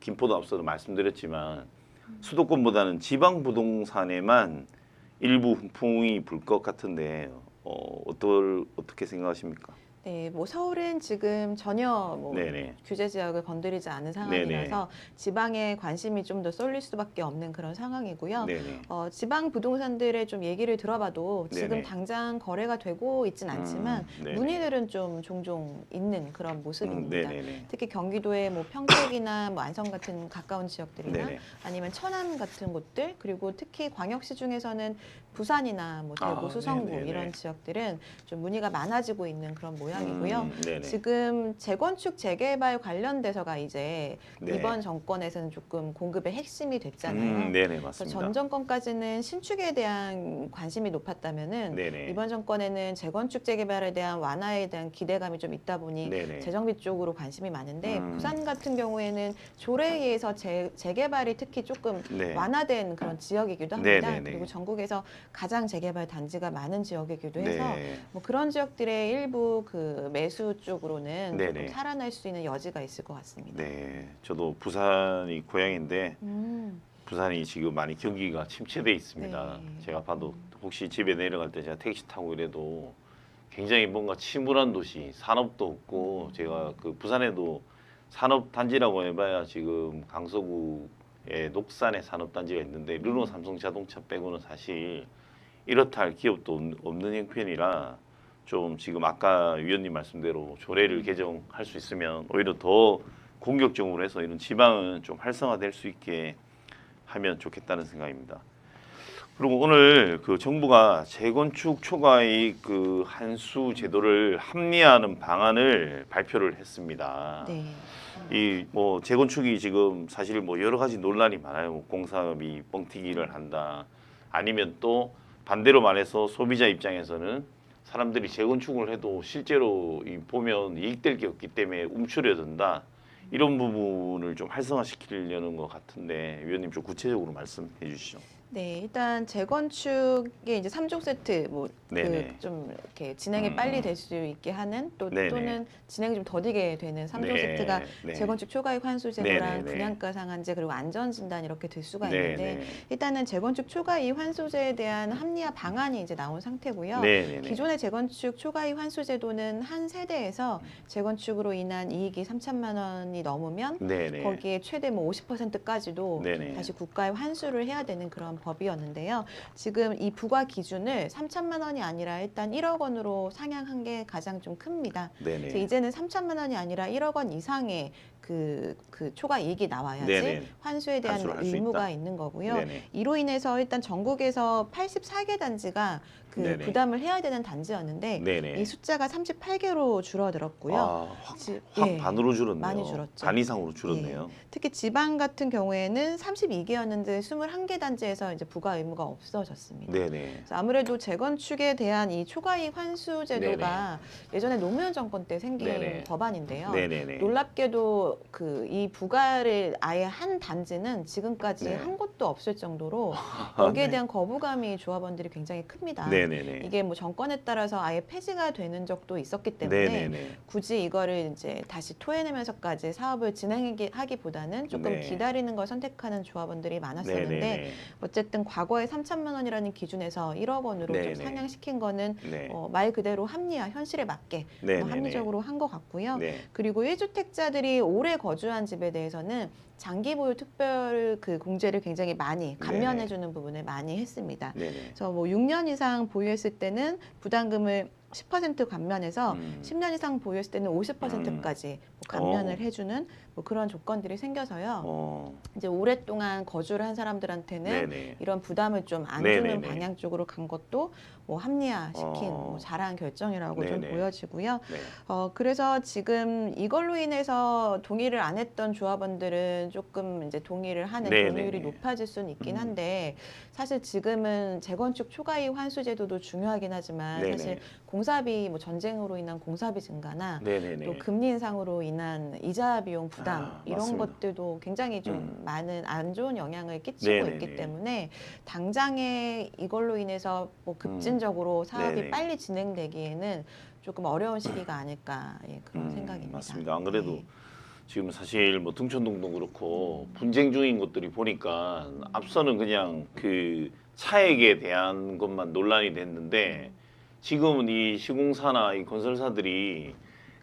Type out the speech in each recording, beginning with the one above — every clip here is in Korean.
김포도 앞서도 말씀드렸지만 수도권보다는 지방 부동산에만 일부 훈풍이 불 것 같은데 어떻게 생각하십니까? 네, 뭐 서울은 지금 전혀 뭐 네네. 규제 지역을 건드리지 않은 상황이라서 지방에 관심이 좀 더 쏠릴 수밖에 없는 그런 상황이고요. 네네. 지방 부동산들의 좀 얘기를 들어봐도 지금 네네. 당장 거래가 되고 있진 않지만 네네. 문의들은 좀 종종 있는 그런 모습입니다. 네네네. 특히 경기도의 뭐 평택이나 뭐 안성 같은 가까운 지역들이나 네네. 아니면 천안 같은 곳들, 그리고 특히 광역시 중에서는 부산이나 뭐 대구, 수성구 네네네. 이런 지역들은 좀 문의가 많아지고 있는 그런 모양이고요. 네네. 지금 재건축 재개발 관련돼서가 이제 네. 이번 정권에서는 조금 공급의 핵심이 됐잖아요. 네네, 그래서 맞습니다. 전 정권까지는 신축에 대한 관심이 높았다면은 네네. 이번 정권에는 재건축 재개발에 대한 완화에 대한 기대감이 좀 있다 보니 네네. 재정비 쪽으로 관심이 많은데 음. 부산 같은 경우에는 조례에 의해서 재개발이 특히 조금 네. 완화된 그런 지역이기도 합니다. 네네네. 그리고 전국에서 가장 재개발 단지가 많은 지역이기도 해서 네. 뭐 그런 지역들의 일부 그 매수 쪽으로는 네네. 조금 살아날 수 있는 여지가 있을 것 같습니다. 네. 저도 부산이 고향인데 부산이 지금 많이 경기가 침체돼 있습니다. 네. 제가 봐도 혹시 집에 내려갈 때 제가 택시 타고 이래도 굉장히 뭔가 침울한 도시, 산업도 없고 제가 그 부산에도 산업 단지라고 해봐야 지금 강서구에 녹산에 산업 단지가 있는데 르노 삼성 자동차 빼고는 사실 이렇다 할 기업도 없는 형편이라 좀 지금 아까 위원님 말씀대로 조례를 개정할 수 있으면 오히려 더 공격적으로 해서 이런 지방은 좀 활성화될 수 있게 하면 좋겠다는 생각입니다. 그리고 오늘 그 정부가 재건축 초과이익 그 환수 제도를 합리화하는 방안을 발표를 했습니다. 네. 이 뭐 재건축이 지금 사실 뭐 여러 가지 논란이 많아요. 뭐 공사업이 뻥튀기를 한다. 아니면 또 반대로 말해서 소비자 입장에서는 사람들이 재건축을 해도 실제로 보면 이익될 게 없기 때문에 움츠려 든다. 이런 부분을 좀 활성화시키려는 것 같은데 위원님 좀 구체적으로 말씀해 주시죠. 네, 일단 재건축의 이제 3종 세트 뭐 그 네네. 좀 이렇게 진행이 빨리 될 수 있게 하는 네네. 또는 진행이 좀 더디게 되는 3종 네, 세트가 네. 재건축 초과이익 환수 제도랑 네네네. 분양가 상한제 그리고 안전 진단 이렇게 될 수가 네네. 있는데 일단은 재건축 초과이익 환수제에 대한 합리화 방안이 이제 나온 상태고요. 네네네. 기존의 재건축 초과이익 환수 제도는 한 세대에서 재건축으로 인한 이익이 3천만 원이 넘으면 네네. 거기에 최대 뭐 50%까지도 네네. 다시 국가에 환수를 해야 되는 그런 법이었는데요. 지금 이 부과 기준을 3천만 원이 아니라 일단 1억 원으로 상향한 게 가장 좀 큽니다. 그래서 네네. 이제는 3천만 원이 아니라 1억 원 이상의 그 초과 이익이 나와야지 네네. 환수에 대한 환수를 할수 의무가 있다. 있는 거고요. 네네. 이로 인해서 일단 전국에서 84개 단지가 그 네네. 부담을 해야 되는 단지였는데 네네. 이 숫자가 38개로 줄어들었고요. 아, 확 예, 반으로 줄었네요. 많이 줄었죠. 반 이상으로 줄었네요. 특히 지방 같은 경우에는 32개였는데 21개 단지에서 이제 부과 의무가 없어졌습니다. 네네. 그래서 아무래도 재건축에 대한 이 초과이익 환수 제도가 예전에 노무현 정권 때 생긴 네네. 법안인데요. 네네네. 놀랍게도 그 이 부과를 아예 한 단지는 지금까지 네. 한 곳도 없을 정도로 여기에 네. 대한 거부감이 조합원들이 굉장히 큽니다. 네네네. 이게 뭐 정권에 따라서 아예 폐지가 되는 적도 있었기 때문에 네네네. 굳이 이거를 이제 다시 토해내면서까지 사업을 진행하기보다는 조금 네. 기다리는 걸 선택하는 조합원들이 많았었는데 네네네. 어쨌든 과거에 3천만 원이라는 기준에서 1억 원으로 네네. 좀 상향시킨 거는 네. 말 그대로 합리화, 현실에 맞게 네네네. 합리적으로 한 것 같고요. 네. 그리고 1주택자들이 오래 거주한 집에 대해서는 장기 보유 특별 그 공제를 굉장히 많이 감면해주는 부분을 많이 했습니다. 네네. 그래서 뭐 6년 이상 보유했을 때는 부담금을 10% 감면해서 10년 이상 보유했을 때는 50%까지 감면을 해주는 뭐 그런 조건들이 생겨서요. 이제 오랫동안 거주를 한 사람들한테는 네네. 이런 부담을 좀 안 네네네. 주는 방향 쪽으로 간 것도 뭐 합리화시킨 뭐 잘한 결정이라고 좀 네네. 보여지고요. 네. 그래서 지금 이걸로 인해서 동의를 안 했던 조합원들은 조금 이제 동의를 하는 네네네. 동의율이 높아질 수는 있긴 한데 사실 지금은 재건축 초과이익 환수 제도도 중요하긴 하지만 네네. 사실 공사비 뭐 전쟁으로 인한 공사비 증가나 네네네. 또 금리 인상으로 인한 이자 비용 부담 이런 맞습니다. 것들도 굉장히 좀 많은 안 좋은 영향을 끼치고 네네네. 있기 때문에 당장에 이걸로 인해서 뭐 급진적으로 사업이 네네. 빨리 진행되기에는 조금 어려운 시기가 아닐까 그런 생각입니다. 맞습니다. 안 그래도 네. 지금 사실 뭐 등촌동도 그렇고 분쟁 중인 것들이 보니까 앞서는 그냥 그 차액에 대한 것만 논란이 됐는데 지금은 이 시공사나 이 건설사들이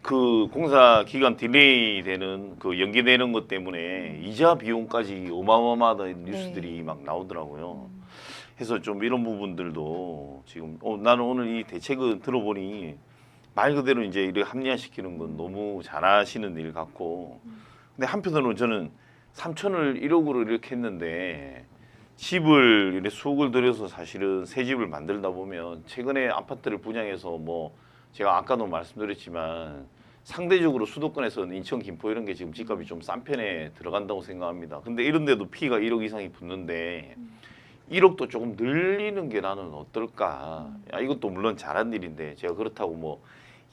그 공사 기간 딜레이 되는 그 연기되는 것 때문에 이자 비용까지 어마어마하다는 뉴스들이 막 나오더라고요. 해서 좀 이런 부분들도 지금 나는 오늘 이 대책을 들어보니 말 그대로 이제 이렇게 합리화시키는 건 너무 잘하시는 일 같고, 근데 한편으로는 저는 3천을 1억으로 이렇게 했는데 집을 이렇게 수억을 들여서 사실은 새 집을 만들다 보면 최근에 아파트를 분양해서 뭐 제가 아까도 말씀드렸지만 상대적으로 수도권에서는 인천, 김포 이런 게 지금 집값이 좀 싼 편에 들어간다고 생각합니다. 근데 이런 데도 피가 1억 이상이 붙는데 1억도 조금 늘리는 게 나는 어떨까. 야, 이것도 물론 잘한 일인데 제가 그렇다고 뭐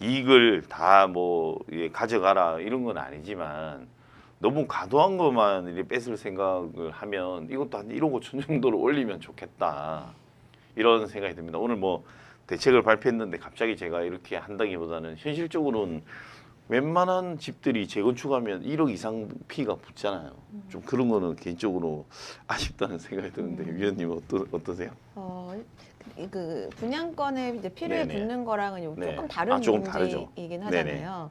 이익을 다 뭐 가져가라 이런 건 아니지만 너무 과도한 것만 이렇게 뺏을 생각을 하면 이것도 한 1억 5천 정도로 올리면 좋겠다. 이런 생각이 듭니다. 오늘 뭐 대책을 발표했는데 갑자기 제가 이렇게 한다기보다는 현실적으로는 웬만한 집들이 재건축하면 1억 이상 피가 붙잖아요. 좀 그런 거는 개인적으로 아쉽다는 생각이 드는데 위원님 어떠세요? 그 분양권에 이제 필요에 네네. 붙는 거랑은 네. 조금 다른 조금 다르죠. 문제이긴 하잖아요.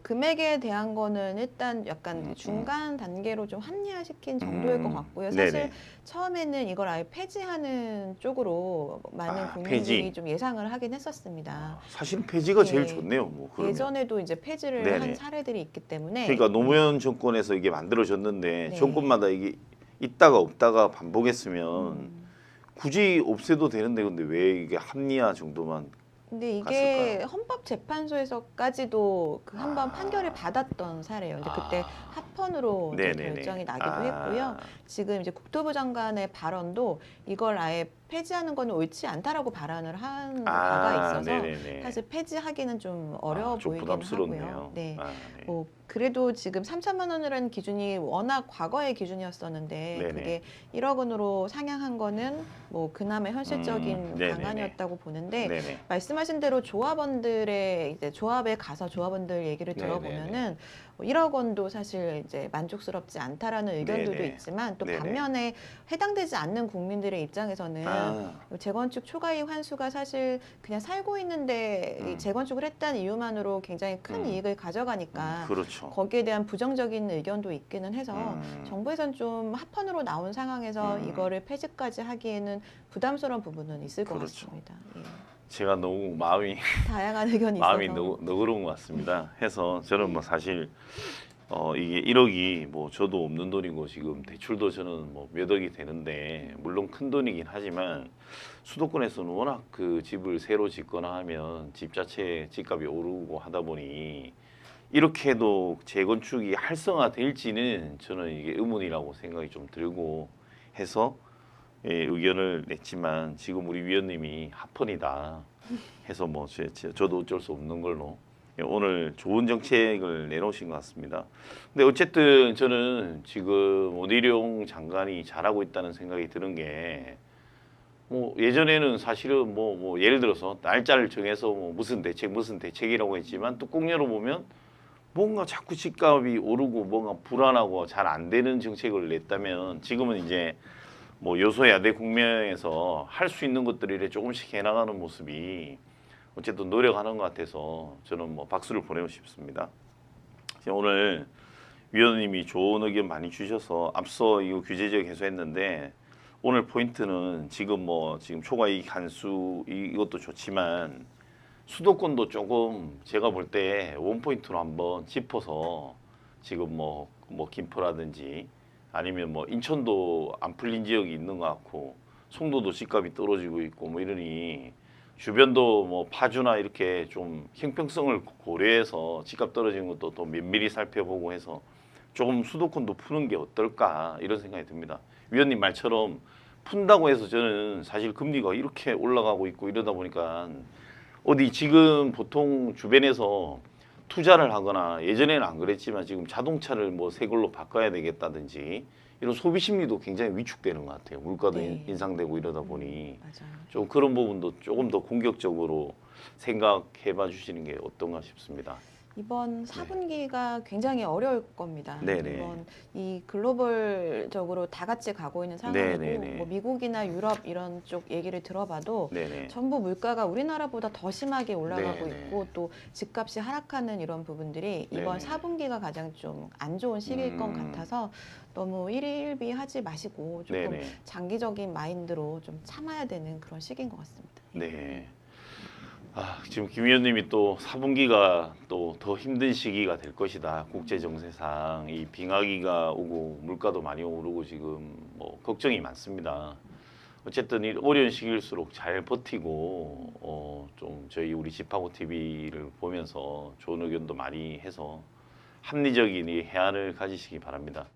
금액에 대한 거는 일단 약간 중간 단계로 좀 합리화시킨 정도일 것 같고요. 사실 네네. 처음에는 이걸 아예 폐지하는 쪽으로 많은 국민들이 폐지. 좀 예상을 하긴 했었습니다. 사실은 폐지가 네. 제일 좋네요. 뭐 그러면. 예전에도 이제 폐지를 네네. 한 사례들이 있기 때문에 그러니까 노무현 정권에서 이게 만들어졌는데 네. 정권마다 이게 있다가 없다가 반복했으면 굳이 없애도 되는데 근데 왜 이게 합리화 정도만 근데 이게 갔을까요? 헌법재판소에서까지도 그 한 번 판결을 받았던 사례예요. 근데 그때 합헌으로 이제 네네네. 결정이 나기도 했고요. 지금 이제 국토부 장관의 발언도 이걸 아예 폐지하는 건 옳지 않다라고 발언을 한 바가 있어서 네네네. 사실 폐지하기는 좀 어려워 좀 보이긴 부담스럽네요. 하고요. 네. 네. 뭐 그래도 지금 3천만 원이라는 기준이 워낙 과거의 기준이었었는데 네네. 그게 1억 원으로 상향한 거는 뭐 그나마 현실적인 네네네. 방안이었다고 보는데 네네. 말씀하신 대로 조합원들의 이제 조합에 가서 조합원들 얘기를 네네네. 들어보면은 1억 원도 사실 이제 만족스럽지 않다라는 의견들도 네네. 있지만 또 네네. 반면에 해당되지 않는 국민들의 입장에서는 재건축 초과이익 환수가 사실 그냥 살고 있는데 이 재건축을 했다는 이유만으로 굉장히 큰 이익을 가져가니까 그렇죠. 거기에 대한 부정적인 의견도 있기는 해서 정부에선 좀 합헌으로 나온 상황에서 이거를 폐지까지 하기에는 부담스러운 부분은 있을 것 그렇죠. 같습니다. 예. 제가 너무 마음이 다양한 의견이 있어서 마음이 너그러운 것 같습니다. 해서 저는 뭐 사실 이게 1억이 뭐 저도 없는 돈이고 지금 대출도 저는 뭐 몇 억이 되는데 물론 큰 돈이긴 하지만 수도권에서는 워낙 그 집을 새로 짓거나 하면 집 자체 집값이 오르고 하다 보니 이렇게 해도 재건축이 활성화될지는 저는 이게 의문이라고 생각이 좀 들고 해서 의견을 냈지만 지금 우리 위원님이 합헌이다 해서 뭐 저도 어쩔 수 없는 걸로 오늘 좋은 정책을 내놓으신 것 같습니다. 근데 어쨌든 저는 지금 원희룡 장관이 잘하고 있다는 생각이 드는 게 뭐 예전에는 사실은 뭐 예를 들어서 날짜를 정해서 뭐 무슨 대책이라고 했지만 뚜껑 열어보면 뭔가 자꾸 집값이 오르고 뭔가 불안하고 잘 안 되는 정책을 냈다면 지금은 이제 뭐 여소야대 국면에서 할 수 있는 것들을 조금씩 해나가는 모습이 어쨌든 노력하는 것 같아서 저는 뭐 박수를 보내고 싶습니다. 오늘 위원님이 좋은 의견 많이 주셔서 앞서 이거 규제적 해소했는데 오늘 포인트는 지금 초과이익 환수 이것도 좋지만 수도권도 조금 제가 볼 때 원포인트로 한번 짚어서 지금 뭐 김포라든지 아니면 뭐 인천도 안 풀린 지역이 있는 것 같고 송도도 집값이 떨어지고 있고 뭐 이러니 주변도 뭐 파주나 이렇게 좀 형평성을 고려해서 집값 떨어지는 것도 또 면밀히 살펴보고 해서 조금 수도권도 푸는 게 어떨까 이런 생각이 듭니다. 위원님 말처럼 푼다고 해서 저는 사실 금리가 이렇게 올라가고 있고 이러다 보니까 어디 지금 보통 주변에서 투자를 하거나 예전에는 안 그랬지만 지금 자동차를 뭐 새 걸로 바꿔야 되겠다든지 이런 소비 심리도 굉장히 위축되는 것 같아요. 물가도 네. 인상되고 이러다 보니 맞아요. 좀 그런 부분도 조금 더 공격적으로 생각해 봐 주시는 게 어떤가 싶습니다. 이번 4분기가 굉장히 어려울 겁니다. 네네. 이번 이 글로벌적으로 다 같이 가고 있는 상황이고 네네네. 뭐 미국이나 유럽 이런 쪽 얘기를 들어봐도 네네. 전부 물가가 우리나라보다 더 심하게 올라가고 네네. 있고 또 집값이 하락하는 이런 부분들이 이번 네네. 4분기가 가장 좀 안 좋은 시기일 것 같아서 너무 일일비하지 마시고 조금 네네. 장기적인 마인드로 좀 참아야 되는 그런 시기인 것 같습니다. 네. 지금 김 의원님이 또 4분기가 또 더 힘든 시기가 될 것이다. 국제 정세상 이 빙하기가 오고 물가도 많이 오르고 지금 뭐 걱정이 많습니다. 어쨌든 이 어려운 시기일수록 잘 버티고 좀 저희 우리 집하고 TV를 보면서 좋은 의견도 많이 해서 합리적인 이 해안을 가지시기 바랍니다.